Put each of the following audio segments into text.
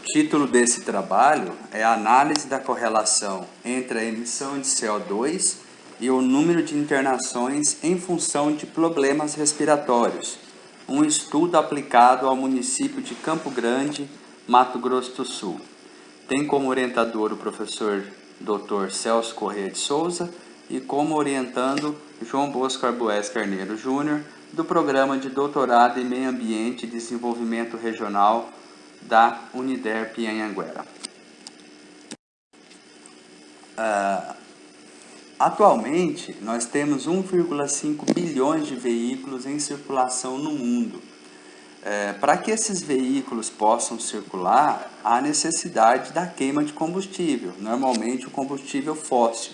título desse trabalho é a análise da correlação entre a emissão de CO2 e o número de internações em função de problemas respiratórios, um estudo aplicado ao município de Campo Grande, Mato Grosso do Sul. Tem como orientador o professor Dr. Celso Corrêa de Souza e como orientando João Bosco Arbues Carneiro Júnior, do Programa de Doutorado em Meio Ambiente e Desenvolvimento Regional da Uniderp em Anhanguera. Atualmente, nós temos 1,5 bilhões de veículos em circulação no mundo. Para que esses veículos possam circular, há necessidade da queima de combustível, normalmente o combustível fóssil.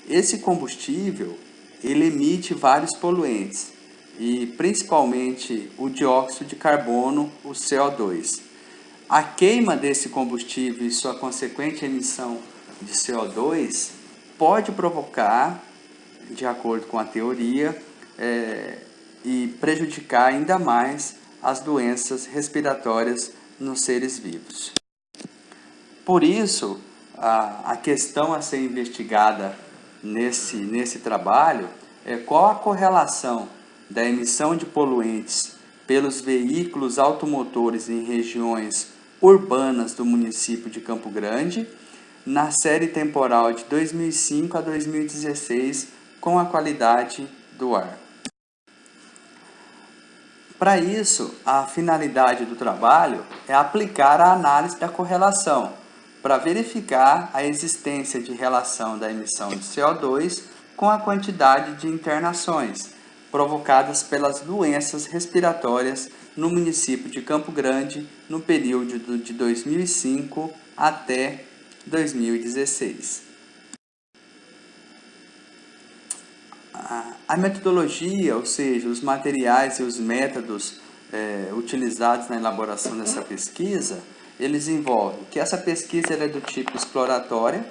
Esse combustível, ele emite vários poluentes, e principalmente o dióxido de carbono, o CO2. A queima desse combustível e sua consequente emissão de CO2 pode provocar, de acordo com a teoria, e prejudicar ainda mais as doenças respiratórias nos seres vivos. Por isso, a questão a ser investigada nesse trabalho é qual a correlação da emissão de poluentes pelos veículos automotores em regiões urbanas do município de Campo Grande, na série temporal de 2005 a 2016, com a qualidade do ar. Para isso, a finalidade do trabalho é aplicar a análise da correlação, para verificar a existência de relação da emissão de CO2 com a quantidade de internações provocadas pelas doenças respiratórias no município de Campo Grande no período de 2005 até 2016. A metodologia, ou seja, os materiais e os métodos utilizados na elaboração dessa pesquisa, eles envolvem que essa pesquisa é do tipo exploratória,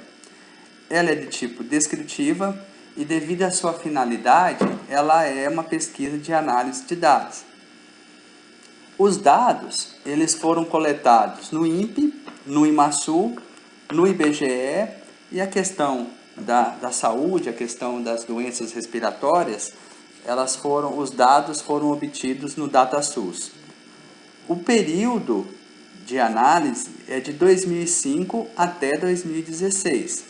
ela é de tipo descritiva e, devido à sua finalidade, ela é uma pesquisa de análise de dados. Os dados, eles foram coletados no INPE, no IMASU, no IBGE, e a questão da saúde, a questão das doenças respiratórias, os dados foram obtidos no DataSUS. O período de análise é de 2005 até 2016.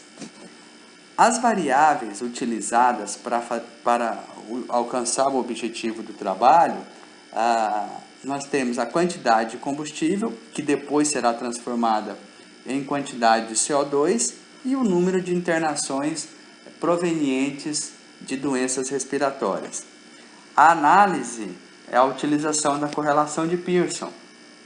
As variáveis utilizadas para alcançar o objetivo do trabalho, nós temos a quantidade de combustível, que depois será transformada em quantidade de CO2, e o número de internações provenientes de doenças respiratórias. A análise é a utilização da correlação de Pearson,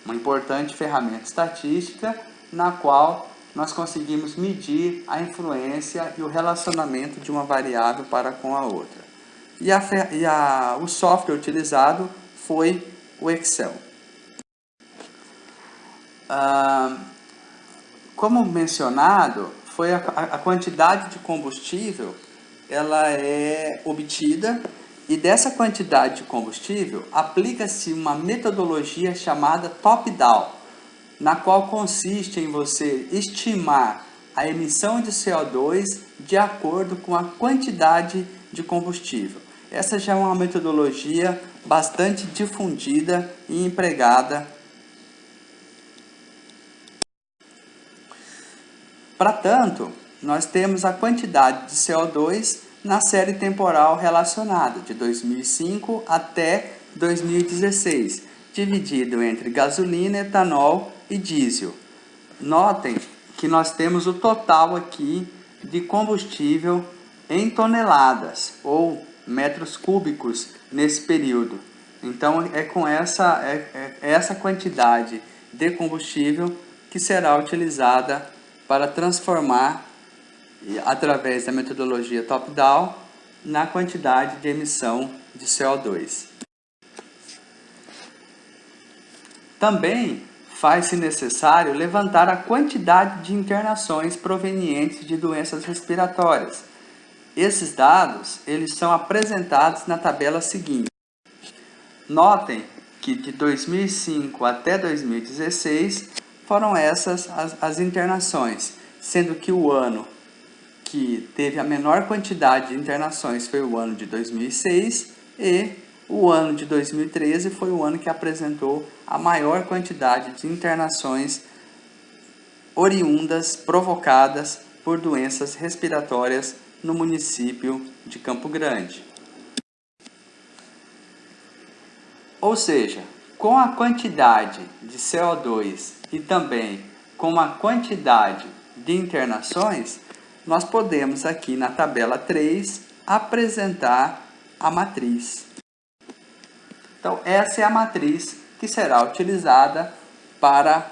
uma importante ferramenta estatística na qual nós conseguimos medir a influência e o relacionamento de uma variável para com a outra. O software utilizado foi o Excel. Como mencionado, a quantidade de combustível ela é obtida, e dessa quantidade de combustível aplica-se uma metodologia chamada top-down, na qual consiste em você estimar a emissão de CO2 de acordo com a quantidade de combustível. Essa já é uma metodologia bastante difundida e empregada. Para tanto, nós temos a quantidade de CO2 na série temporal relacionada, de 2005 até 2016, dividido entre gasolina, etanol e diesel. Notem que nós temos o total aqui de combustível em toneladas ou metros cúbicos nesse período. Então, é com essa quantidade de combustível que será utilizada para transformar, através da metodologia top-down, na quantidade de emissão de CO2. Também faz-se necessário levantar a quantidade de internações provenientes de doenças respiratórias. Esses dados, eles são apresentados na tabela seguinte. Notem que de 2005 até 2016 foram essas as internações, sendo que o ano que teve a menor quantidade de internações foi o ano de 2006 e o ano de 2013 foi o ano que apresentou a maior quantidade de internações oriundas, provocadas por doenças respiratórias no município de Campo Grande. Ou seja, com a quantidade de CO2 e também com a quantidade de internações, nós podemos aqui na tabela 3 apresentar a matriz. Então, essa é a matriz que será utilizada para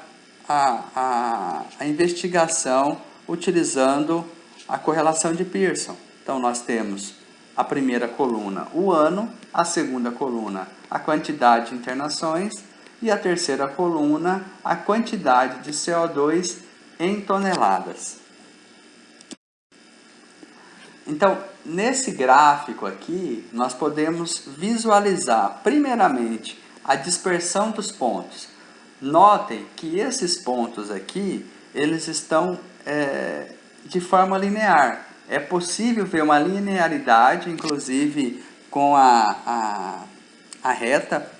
a investigação utilizando a correlação de Pearson. Então, nós temos a primeira coluna, o ano, a segunda coluna, a quantidade de internações e a terceira coluna, a quantidade de CO2 em toneladas. Então, nesse gráfico aqui, nós podemos visualizar, primeiramente, a dispersão dos pontos. Notem que esses pontos aqui, eles estão de forma linear. É possível ver uma linearidade, inclusive com a reta,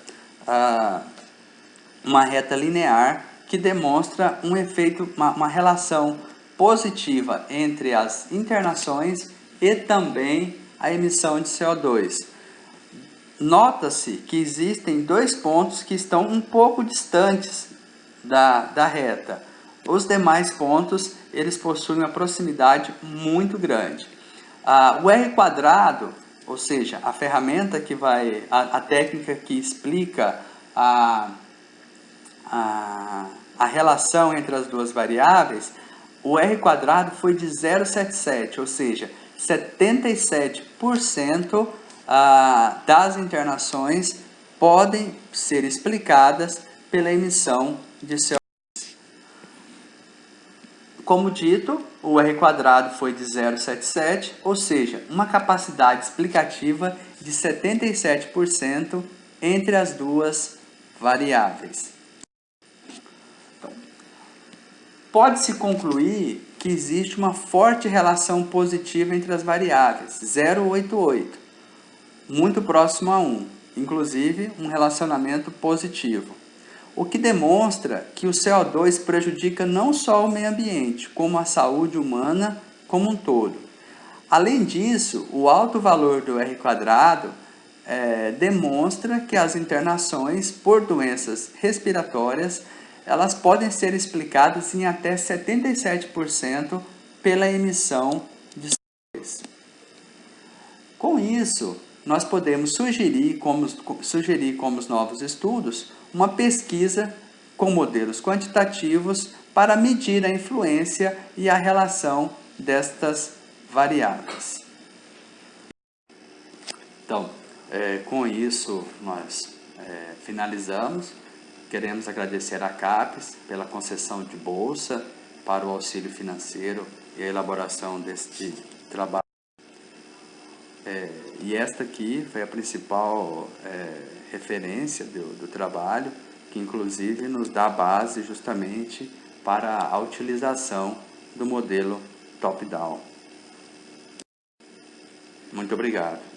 uma reta linear, que demonstra um efeito, uma relação positiva entre as internações e também a emissão de CO2. Nota-se que existem dois pontos que estão um pouco distantes da reta. Os demais pontos, eles possuem uma proximidade muito grande. O R quadrado, ou seja, a ferramenta que vai, a técnica que explica a relação entre as duas variáveis, o R quadrado foi de 0,77, ou seja, 77% das internações podem ser explicadas pela emissão de CO2. Como dito, o R quadrado foi de 0,77, ou seja, uma capacidade explicativa de 77% entre as duas variáveis. Então, pode-se concluir que existe uma forte relação positiva entre as variáveis, 0,88, muito próximo a 1, inclusive um relacionamento positivo. O que demonstra que o CO2 prejudica não só o meio ambiente, como a saúde humana como um todo. Além disso, o alto valor do R quadrado demonstra que as internações por doenças respiratórias elas podem ser explicadas em até 77% pela emissão de CO2. Com isso, nós podemos sugerir como novos estudos uma pesquisa com modelos quantitativos para medir a influência e a relação destas variáveis. Então, com isso nós finalizamos. Queremos agradecer à CAPES pela concessão de bolsa para o auxílio financeiro e a elaboração deste trabalho. E esta aqui foi a principal referência do trabalho, que inclusive nos dá base justamente para a utilização do modelo top-down. Muito obrigado.